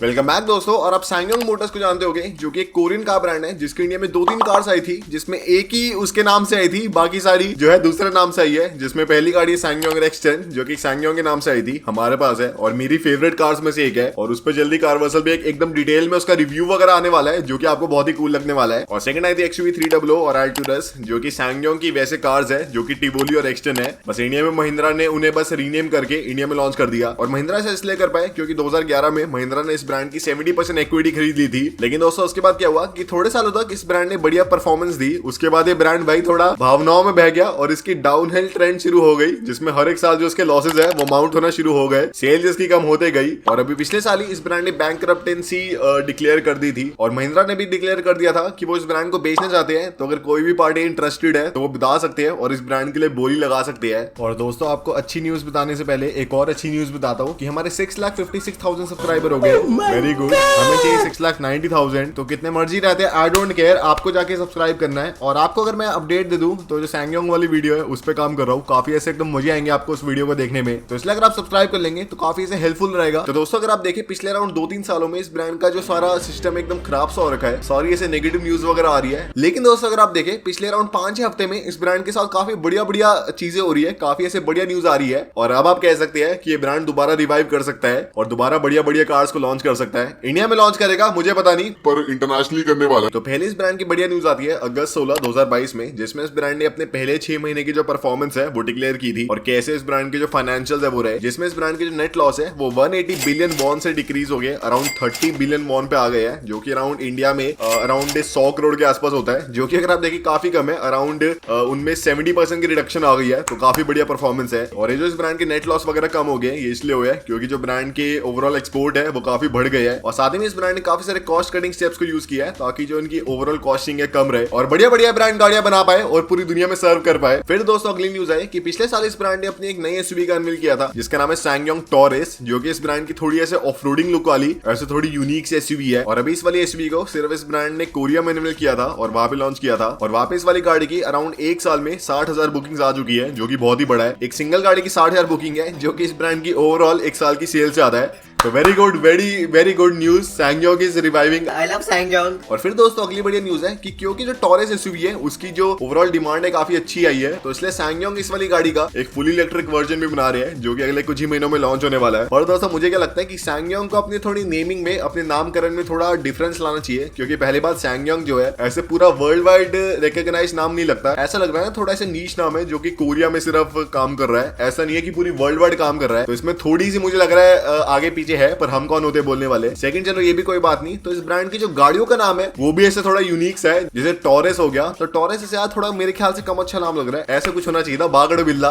Welcome back दोस्तों। और आप सैंगयोंग मोटर्स को जानते होंगे, जो कि एक कोरियन कार ब्रांड है जिसके इंडिया में 2-3 कार्स आई थी, जिसमें एक ही उसके नाम से आई थी, बाकी सारी जो है दूसरे नाम से आई है। जिसमें पहली गाड़ी है सैंगयोंग रेक्स 10 जो कि सैंगयोंग के नाम से आई थी, हमारे पास है और मेरी फेवरेट कार्स में से एक है। और उस पर जल्दी कारवर्सल भी एकदम डिटेल में उसका रिव्यू वगैरह आने वाला है, जो कि आपको बहुत ही कूल लगने वाला है। और सेकंड आई थी XUV 300 और Alturas, जो कि सैंगयोंग की वैसे कार्स है, जो कि टिवोली और रेक्स 10 है। बस इंडिया में महिंद्रा ने उन्हें बस रीनेम करके इंडिया में लॉन्च कर दिया। और महिंद्रा से इसलिए कर पाए क्योंकि 2011 में महिंद्रा ने इस ब्रांड की 70% इक्विटी खरीद ली थी। लेकिन दोस्तों उसके बाद क्या हुआ कि थोड़े सालों तक इस ब्रांड ने बढ़िया परफॉर्मेंस दी। उसके बाद ये ब्रांड भाई थोड़ा भावनाओं में बह गया और इसकी डाउनहिल ट्रेंड शुरू हो गई, जिसमें हर एक साल जो उसके लॉसेस है वो माउंट होना शुरू हो गए, सेल्स इसकी कम होते गई। और अभी पिछले साल ही इस ब्रांड ने बैंकरप्टेंसी डिक्लेयर कर दी थी और महिंद्रा ने भी डिक्लेयर कर दिया था कि वो इस ब्रांड को बेचना चाहते हैं। तो अगर कोई भी पार्टी इंटरेस्टेड है तो वो बता सकते हैं और इस ब्रांड के लिए बोली लगा सकते हैं। और दोस्तों आपको अच्छी न्यूज बताने से पहले एक और अच्छी न्यूज बताता हूँ कि हमारे 6,56,000 सब्सक्राइबर हो गए। Very good. हमें चाहिए 6,90,000। तो कितने मर्जी रहते हैं, आई डोंट केयर, आपको जाके सब्सक्राइब करना है। और आपको अगर मैं अपडेट दे दूं तो जो सैंगयोंग वाली वीडियो है उस पर काम कर रहा हूँ, काफी ऐसे एकदम मजे आएंगे आपको उस वीडियो को देखने में। तो इसलिए अगर आप सब्सक्राइब कर लेंगे तो काफी ऐसे हेल्पफुल रहेगा। तो दोस्तों अगर आप देखें पिछले अराउंड 2-3 सालों में इस ब्रांड का जो सारा सिस्टम एकदम खराब सा हो रखा है, सॉरी ऐसे नेगेटिव न्यूज वगैरह आ रही है। लेकिन दोस्तों अगर आप देखें पिछले अराउंड 5-6 हफ्ते में इस ब्रांड के साथ काफी बढ़िया बढ़िया चीजें हो रही है, काफी ऐसे बढ़िया न्यूज आ रही है। और अब आप कह सकते हैं कि ये ब्रांड दोबारा रिवाइव कर सकता है और दोबारा बढ़िया बढ़िया कार्स को लॉन्च कर सकता है। इंडिया में लॉन्च करेगा मुझे पता नहीं, पर इंटरनेशनली करने वाला है। तो पहले इस ब्रांड की बढ़िया न्यूज आती है अगस्त 16, 2022 में, जिसमें इस ब्रांड ने अपने पहले 6 महीने की जो परफॉर्मेंस है वो डिक्लेयर की थी और कैसे इस ब्रांड के जो फाइनेंशियल्स है वो रहे। जिसमें इस ब्रांड के जो नेट लॉस है वो 180 बिलियन वॉन से डिक्रीज हो गए, अराउंड 30 बिलियन वॉन पे आ गए हैं, जो कि अराउंड इंडिया में अराउंड 100 करोड़ के आसपास होता है, जो कि अगर आप देखिए काफी कम है। अराउंड उनमें 70% की रिडक्शन आ गई है, तो काफी बढ़िया परफॉर्मेंस है। और ये जो इस ब्रांड के नेट लॉस वगैरह कम हो गए, ये इसलिए हुआ है क्योंकि जो ब्रांड के ओवरऑल एक्सपोर्ट है वो काफी बढ़ गया है। और साथ ही में इस ब्रांड ने काफी सारे कॉस्ट कटिंग स्टेप्स को यूज किया है ताकि जो इनकी ओवरऑल कॉस्टिंग है कम रहे और बढ़िया बढ़िया ब्रांड गाड़ियां बना पाए और पूरी दुनिया में सर्व कर पाए। फिर दोस्तों अगली न्यूज है कि पिछले साल इस ब्रांड ने अपनी एक नई एसयूवी का अनवील किया था, जिसका नाम है सैंगयोंग टॉरस, जो कि इस ब्रांड की थोड़ी ऐसे ऑफ-रोडिंग लुक वाली ऐसे थोड़ी यूनिक सी एसयूवी है। और अभी इस वाली एसयूवी को सिर्फ इस ब्रांड ने कोरिया में अनवील किया था और वहां पे लॉन्च किया था। और वहां पे इस वाली गाड़ी की अराउंड एक साल में 60,000 बुकिंग आ चुकी है, जो कि बहुत ही बड़ा है। एक सिंगल गाड़ी की 60,000 बुकिंग है, जो कि इस ब्रांड की ओवरऑल एक साल की सेल से ज्यादा है। तो very good, very good news, SsangYong is reviving. I love SsangYong. और फिर दोस्तों अगली बढ़िया न्यूज है कि क्योंकि जो टॉरस एसयूवी है उसकी जो ओवरऑल डिमांड है काफी अच्छी आई है, तो इसलिए सैंगयोंग इस वाली गाड़ी का एक फुली इलेक्ट्रिक वर्जन भी बना रहे हैं, जो कि अगले कुछ ही महीनों में लॉन्च होने वाला है। और दोस्तों मुझे क्या लगता है कि सैंगयोंग को अपनी थोड़ी नेमिंग में, अपने नामकरण में थोड़ा डिफरेंस लाना चाहिए, क्योंकि पहली बात सैंगयोंग जो है ऐसे पूरा वर्ल्ड वाइड रिकॉग्नाइज नाम नहीं लगता, ऐसा लग रहा है थोड़ा ऐसे नीश नाम है जो कि कोरिया में सिर्फ काम कर रहा है, ऐसा नहीं है कि पूरी वर्ल्ड वाइड काम कर रहा है। तो इसमें थोड़ी सी मुझे लग रहा है आगे पीछे है, पर हम कौन होते बोलने वाले। सेकंड चलो ये भी कोई बात नहीं। तो इस ब्रांड की जो गाड़ियों का नाम है वो भी ऐसे थोड़ा यूनिक सा है, जैसे टॉरस हो गया, तो टॉरस से यार थोड़ा मेरे ख्याल से कम अच्छा नाम लग रहा है, ऐसा कुछ होना चाहिए था बागड़ बिल्ला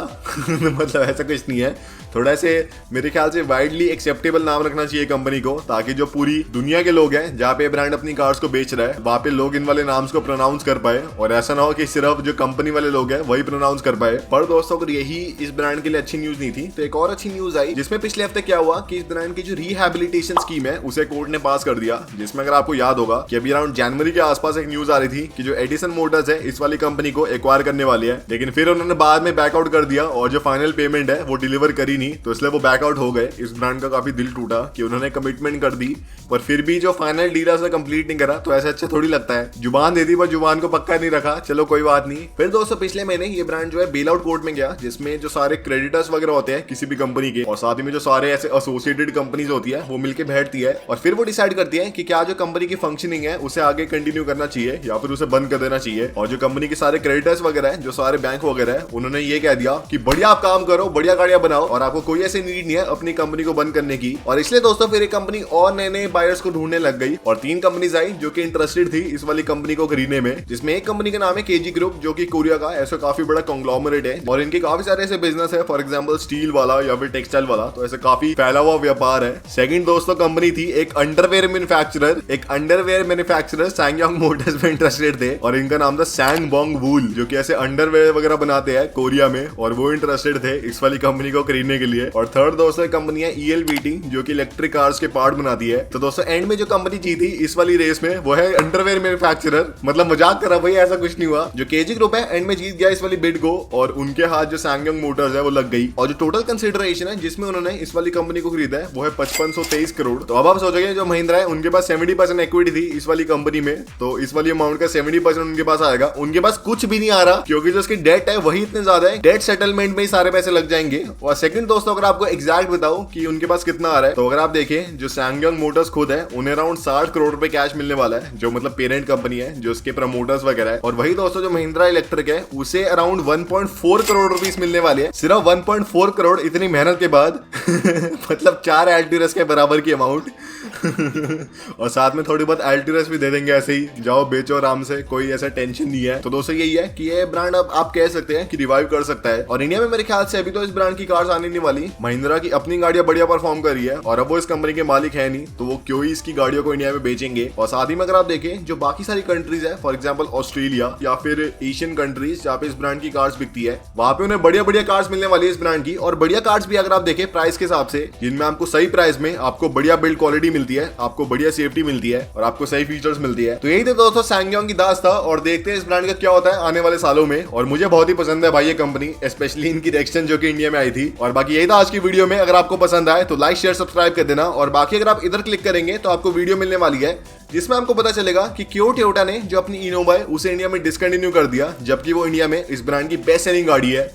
मतलब ऐसा कुछ नहीं है, थोड़ा ऐसे मेरे ख्याल से वाइडली एक्सेप्टेबल नाम रखना चाहिए कंपनी को, ताकि जो पूरी दुनिया के लोग हैं जहाँ पे ब्रांड अपनी कार्स को बेच रहा है वहां पे लोग इन वाले नाम्स को प्रोनाउंस कर पाए, और ऐसा ना हो कि सिर्फ जो कंपनी वाले लोग हैं वही प्रोनाउंस कर पाए। पर दोस्तों अगर यही इस ब्रांड के लिए अच्छी न्यूज नहीं थी तो एक और अच्छी न्यूज आई, जिसमें पिछले हफ्ते क्या हुआ कि इस ब्रांड की जो रिहैबिलिटेशन स्कीम है उसे कोर्ट ने पास कर दिया। जिसमें अगर आपको याद होगा कि अभी अराउंड जनवरी के आसपास एक न्यूज आ रही थी कि जो एडिसन मोटर्स है इस वाली कंपनी को एक्वायर करने वाली है, लेकिन फिर उन्होंने बाद में बैकआउट कर दिया और जो फाइनल पेमेंट है वो डिलीवर करी नहीं, तो इसलिए वो बैकआउट हो गए। इस ब्रांड का काफी दिल टूटा कि उन्होंने कमिटमेंट कर दी पर फिर भी जो फाइनल डील है उसे कंप्लीट नहीं करा, तो ऐसा अच्छा थोड़ी लगता है। जुबान दे दी पर जुबान को पक्का नहीं रखा, चलो कोई बात नहीं। फिर दोस्तों पिछले महीने ये ब्रांड जो है बेल आउट कोर्ट में गया, जिसमें जो सारे क्रेडिटर्स वगैरह होते हैं किसी भी कंपनी के और साथ ही में जो सारे ऐसे एसोसिएटेड कंपनीज होती है वो मिलकर बैठती है और फिर वो डिसाइड करती है कि क्या जो कंपनी की फंक्शनिंग है उसे आगे कंटिन्यू करना चाहिए या फिर उसे बंद कर देना चाहिए। और जो कंपनी के सारे क्रेडिटर्स वगैरह है, जो सारे बैंक वगैरह है, उन्होंने ये कह दिया कि बढ़िया आप काम करो, बढ़िया गाड़ियां बनाओ और आपको कोई ऐसी नीड नहीं है अपनी कंपनी को बंद करने की। और इसलिए दोस्तों फिर एक कंपनी और नए नए बायर्स को ढूंढने लग गई और 3 कंपनीज आई जो कि इंटरेस्टेड थी इस वाली कंपनी को खरीदने में, जिसमें एक कंपनी का नाम है केजी ग्रुप, जो कि कोरिया का ऐसा काफी बड़ा कॉन्ग्लोमरेट है और इनके काफी सारे ऐसे बिजनेस है, फॉर एग्जांपल स्टील वाला या फिर टेक्सटाइल वाला, तो ऐसे काफी फैला हुआ व्यापार है। सेकंड दोस्तों कंपनी थी एक अंडरवेयर मैन्युफैक्चरर सैंगयोंग मोटर्स में इंटरेस्टेड थे और इनका नाम था सैंगबोंग वूल, जो कि ऐसे अंडरवेयर वगैरह बनाते हैं कोरिया में, और वो इंटरेस्टेड थे इस वाली कंपनी को खरीदने के लिए। और थर्ड दोस्तों कंपनी है ELVT, जो कि इलेक्ट्रिक कार्स के पार्ट बनाती है। तो दोस्तों एंड में जो कंपनी जीती इस वाली रेस में वो है अंडरवेयर मैन्युफैक्चरर, मतलब मजाक करा भाई, ऐसा कुछ नहीं हुआ। जो केजी ग्रुप है एंड में जीत गया इस वाली बिड को और उनके हाथ जो सैंगयोंग मोटर्स है वो लग गई। और जो टोटल कंसिडरेशन है जिसमें उन्होंने इस वाली कंपनी को खरीदा है वो है 5523 करोड़। तो अब आप सोचोगे जो महिंद्रा है उनके पास 70% इक्विटी थी इस वाली कंपनी में, तो इस वाली अमाउंट का 70% उनके पास आएगा। उनके पास कुछ भी नहीं आ रहा क्योंकि जो उसकी डेट है वही इतने ज्यादा है, डेट सेटलमेंट में ही सारे पैसे लग जाएंगे। और सेकंड दोस्तों अगर आपको एग्जैक्ट बताऊं कि उनके पास कितना आ रहा है, तो अगर आप देखें जो सैंगयोंग मोटर्स खुद है उन्हें अराउंड 60 करोड़ रुपए कैश मिलने वाला है, जो मतलब पेरेंट कंपनी है जो उसके प्रमोटर्स वगैरह है। और वही दोस्तों जो महिंद्रा इलेक्ट्रिक है उसे अराउंड 1.4 करोड़ रुपीस मिलने वाले हैं, सिर्फ 1.4 करोड़ इतनी मेहनत के बाद मतलब 4 एल्टिरस के बराबर की अमाउंट और साथ में थोड़ी बहुत एल्टिरस भी दे देंगे, ऐसे ही जाओ बेचो आराम से, कोई ऐसा टेंशन नहीं है। तो दोस्तों यही है कि ये ब्रांड अब आप कह सकते हैं कि रिवाइव कर सकता है। और इंडिया में मेरे ख्याल से अभी तो इस ब्रांड की कार्स आने नहीं वाली, महिंद्रा की अपनी गाड़ियां बढ़िया परफॉर्म कर रही है और अब वो इस कंपनी के मालिक है नहीं, तो वो क्यों ही इसकी गाड़ियों को इंडिया में बेचेंगे। और साथ ही में अगर आप देखें जो बाकी सारी कंट्रीज है, फॉर एग्जाम्पल ऑस्ट्रेलिया या फिर एशियन कंट्रीज जहाँ पे इस ब्रांड की कार्स बिकती है, वहां पे उन्हें बढ़िया बढ़िया कार्स मिलने वाली है इस ब्रांड की। और बढ़िया कार्स भी अगर आप देखें प्राइस के हिसाब से, जिनमें आपको सही प्राइस में आपको बढ़िया बिल्ड क्वालिटी मिलती है, आपको बढ़िया सेफ्टी मिलती है और आपको सही फीचर्स मिलती है। तो यही थे दोस्तों सैंगयोंग की दास्तां, और देखते हैं इस ब्रांड का क्या होता है आने वाले सालों में। और मुझे बहुत ही पसंद है भाई ये कंपनी, स्पेशली इनकी रेक्शन जो कि इंडिया में आई थी। और बाकी यही था आज की वीडियो में, अगर आपको पसंद आए तो लाइक शेयर सब्सक्राइब कर देना। और बाकी अगर आप इधर क्लिक करेंगे तो आपको वीडियो मिलने वाली है जिसमें आपको पता चलेगा कि क्यों टोयोटा ने जो अपनी इनोवा है उसे इंडिया में डिसकंटिन्यू कर दिया, जबकि वो इंडिया में इस ब्रांड की बेस्ट सेलिंग गाड़ी है।